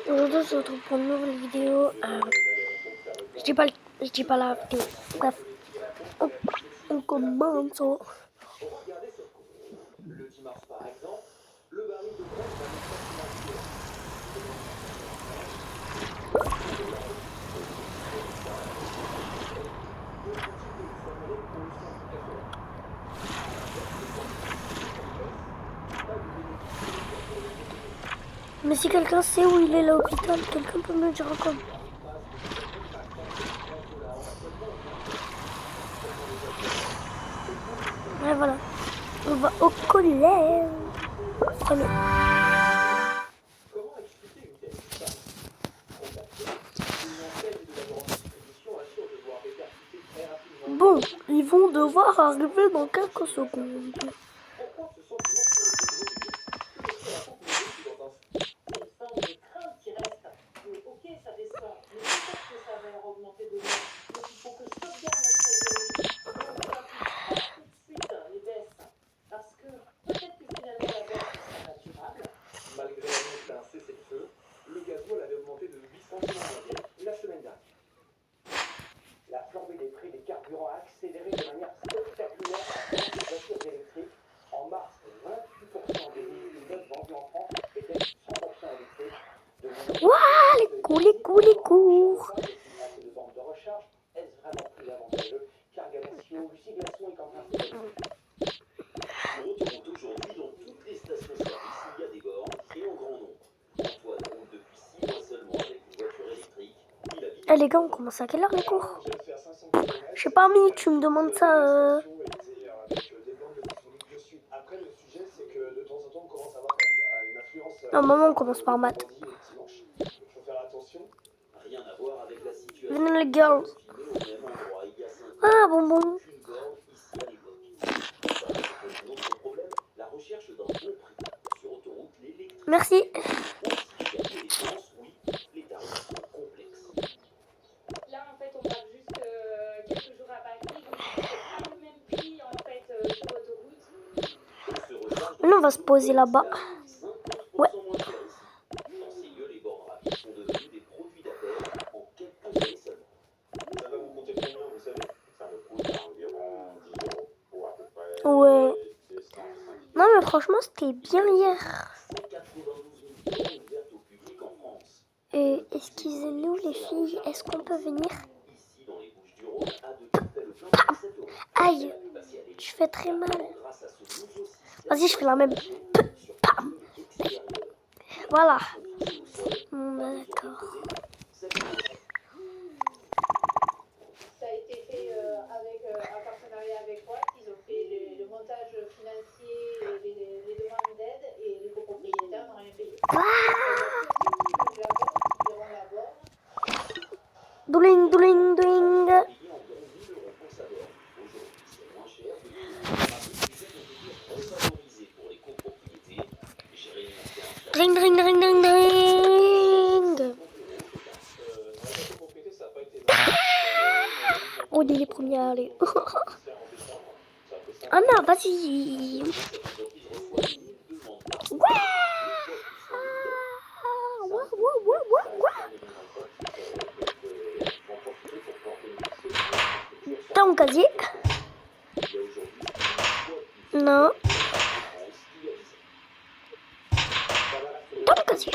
Aujourd'hui, on se retrouve pour une nouvelle vidéo. Je dis pas la vidéo. Bref, on commence. Le 10 mars, par exemple, le baril de Brent va Mais si quelqu'un sait où il est l'hôpital, quelqu'un peut me le dire encore. Et voilà, on va au collège. Allez. Comment expliquer une telle histoire? Une antenne de la grande distribution assure devoir répercuter très rapidement. Bon, ils vont devoir arriver dans quelques secondes. Pourquoi ce sentiment pour les automobilistes que cela coupe les véhicules dans un une forme de crainte qui reste. Mais ok, ça descend. Mais peut-être que ça va augmenter demain. Donc il faut que je sauvegarde notre trésorerie. Donc on n'applique pas tout de suite les baisses. Parce que peut-être que finalement la baisse ne sera pas durable. Malgré l'annonce d'un cessez-le-feu, le gasoil avait augmenté de 8 centimes en moyenne la semaine dernière. La flambée des prix des carburants a accéléré de manière spectaculaire la vente des voitures électriques. En mars, 28% des véhicules neufs vendus en France étaient 100% électriques. Waouh, les cours. De vente de recharge, est-ce vraiment plus avantageux? Car Galasio, Lucie Glasson est en train de se sur autoroute aujourd'hui, dans toutes les stations-service, il y a des bornes et en grand nombre. Antoine roule depuis 6 mois seulement avec une voiture électrique. Eh les gars, on commence à quelle heure les cours? Je sais pas, mais tu me demandes ça. Normalement, on commence par maths. Venez les girls. Ah, bonbon. Merci. Là, en fait, on parle juste quelques jours à Paris, donc c'est pas le même prix en fait sur l'autoroute. Maintenant, on va se poser là-bas. Ouais. Ouais. Non, mais franchement, c'était bien hier. Et excusez-nous les filles, est-ce qu'on peut venir? Pam. Aïe, je fais très mal. Vas-y, je fais la même. Pam. Voilà. D'accord. Ça a été fait avec un partenariat avec Watt. Ils ont fait le montage financier, les demandes d'aide et les copropriétaires n'ont rien payé. Douling, douling, douling. Dring, dring, dring, dring, dring. On est les premiers à aller. Ah non, vas-y. Ouais. Ton casier. Non. Ton casier.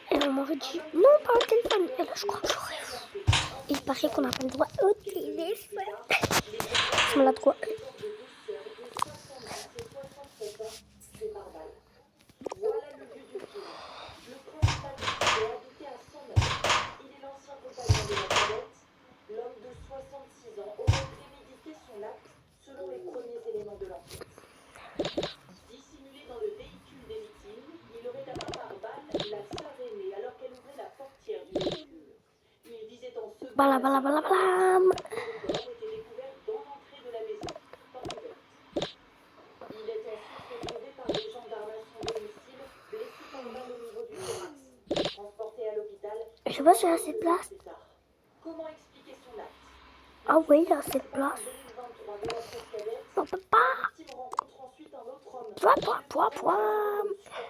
Et on m'aurait dit non, pas au téléphone. Et là, je crois que j'aurais. Il paraît qu'on n'a pas le droit au téléphone. Je me la trouve. L'homme de 66 ans aurait prémédité son acte selon les premiers éléments de l'enquête. Dissimulé dans le véhicule des victimes, il aurait atteint par balle la sœur aînée alors qu'elle ouvrait la portière du véhicule. Il visait en second. Bala, bala, bala, bala. Le corps était découvert dans l'entrée de la maison, porte ouverte. Il est ensuite retrouvé par les gendarmes à son domicile sais pas si il y a assez de place. Comment expliquer son acte? Ah oui, il y a assez de place. En 2023, de la classe cadette, On peut pas. la victime rencontre ensuite un autre homme. Point. Elle ne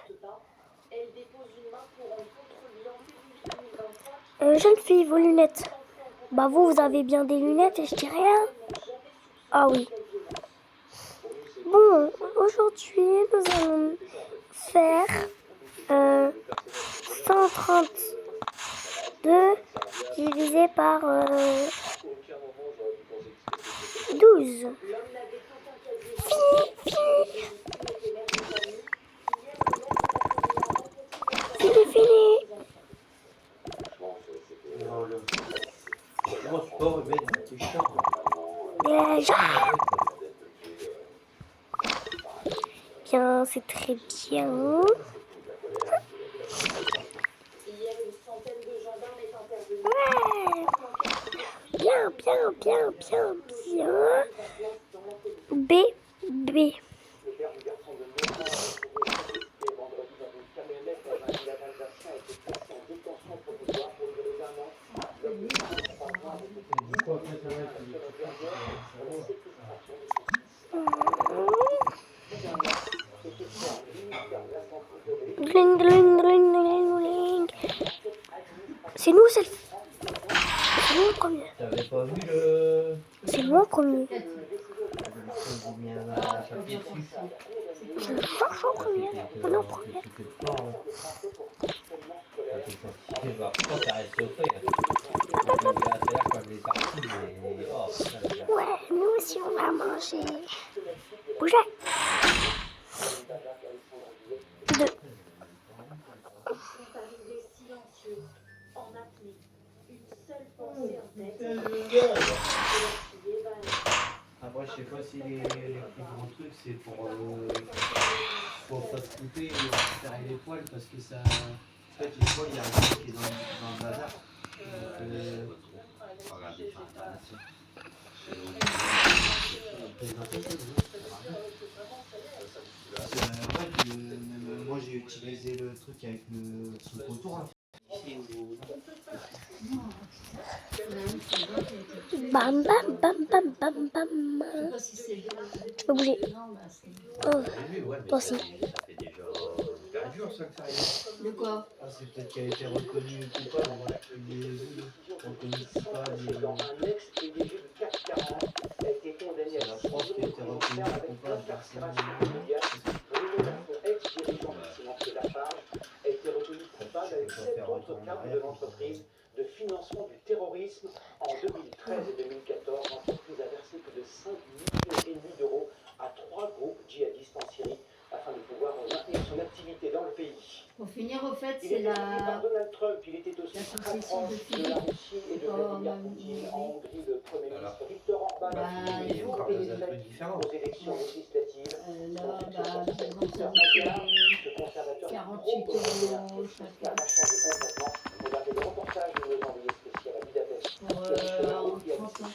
supporte pas. Elle dépose une main courante contre lui en février 2023. Jeune fille, vos lunettes. Bah vous avez bien des lunettes et je dis rien. Ah oui. Bon, aujourd'hui, nous allons faire 132 divisé par 12. Fini. Déjà. Bien, c'est très bien. Hier, une centaine de gendarmes est intervenue. Ouais. Bien. B. Le père du garçon de 9 ans a retrouvé sacrifié vendredi dans une camionnette dans un village alsacien a été placé en détention provisoire pour une durée d'1 an. L'homme de 33 ans avait été détenu à la ferroviaire pour la séquestration de son fils. Dling. C'est nous, c'est nous le premier. T'avais pas vu le... C'est moi le premier. J'ai mis un papier dessus. Je le cherche en premier. On est en premier. Pourquoi ça reste au fait? C'est-à-dire quand je l'ai sorti, mais... Oh, putain, Ouais, nous aussi on va manger. Bougez. 2. Arrivé silencieux, en apnée, une seule pensée en tête. Après, je sais pas si les plus gros trucs, c'est pour pas se couper et faire les poils, parce que ça... En fait, les poils, il y a un truc qui est dans le bazar. Regardez sur Internet. Moi, j'ai utilisé le truc avec le contour. Bam. Je peux bouger. Oh, toi aussi. De quoi? Ah, c'est peut-être qu'elle a été reconnue coupable, reconnue coupable. Dans un ex-PDG du CAC 40 a été condamné à C'est la France qui a été reconnue coupable par incarcération immédiate. Son ex-dirigeant financier Lafarge a été reconnu coupable avec 7 autres cadres de l'entreprise de financement du terrorisme. En 2013 et 2014, l'entreprise a versé plus de 5,5 millions d'euros à 3 groupes djihadistes en Syrie afin de pouvoir maintenir son activité dans le pays. Pour finir, au fait, Il c'est était soutenu par la... Donald Trump, il était aussi très succession proche de de Philippe. la Russie et de Vladimir Poutine. En Hongrie, le Premier ministre Viktor Orban a il fini faut par que- les aux élections législatives. Là, Ensuite, bah, son ils ont successeur dit Magyar, ce conservateur 48 pro-européen, € a chacun changé complètement. Regardez le reportage de nos envoyés spéciaux à Budapest. pour en 30 ans.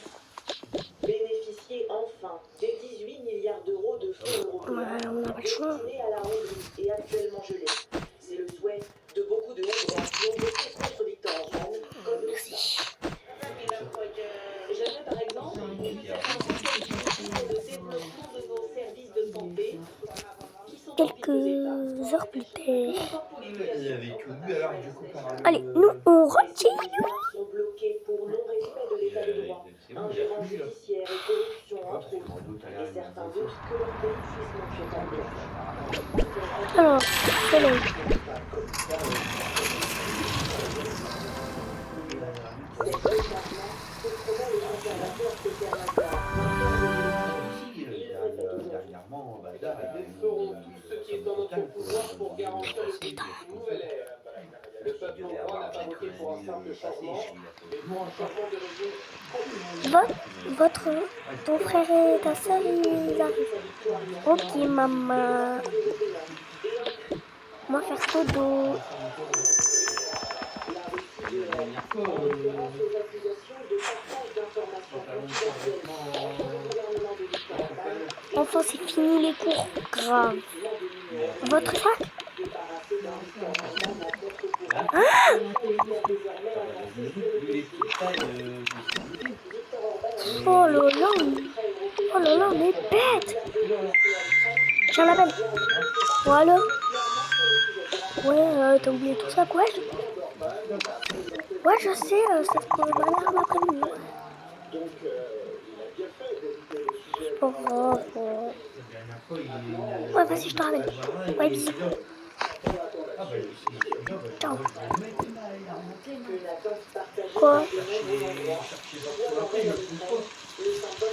Bénéficier enfin des 18 milliards d'euros de fonds européens Ouais, on n'a pas le choix. destinés à la Hongrie et actuellement gelés. C'est le souhait de beaucoup de Hongrois qui ont voté contre Viktor Orban comme le sien. J'aimerais par exemple le développement de nos services de santé qui sont Quelques heures plus tard. Il avait tout bu, alors du coup, pendant le... Allez, nous on retire. sont bloqués pour non-respect de l'état de droit, C'est bon, il a ingérence plus, là. judiciaire et corruption entre autres. Sans doute, elle a Et certains doutent que leur pays puisse marcher en blanche. Alors, soleil. Dernièrement, Badar, Nous ferons tout ce qui est en notre pouvoir pour garantir le début d'une nouvelle ère. Le peuple hongrois n'a pas voté pour un simple changement, mais pour un changement de régime. Ton frère et ta soeur, ils arrivent. Ok, maman. On va faire todo. Enfin, c'est fini les cours. Grave. Votre sac? Vu les petites tailles, je me suis douté. Oh là là, mais bête. J'en l'appelle. Voilà. Ouais, t'as oublié tout ça, quoi? Ouais, je sais, c'est ce qu'on va faire l'après-midi. C'est pas grave. La dernière fois, il Ouais, vas-y, je te ramène. Ouais, bisous. Ah bah, c'est Ciao. Une attente partagée Quoi? chercher après, il a plus le choix.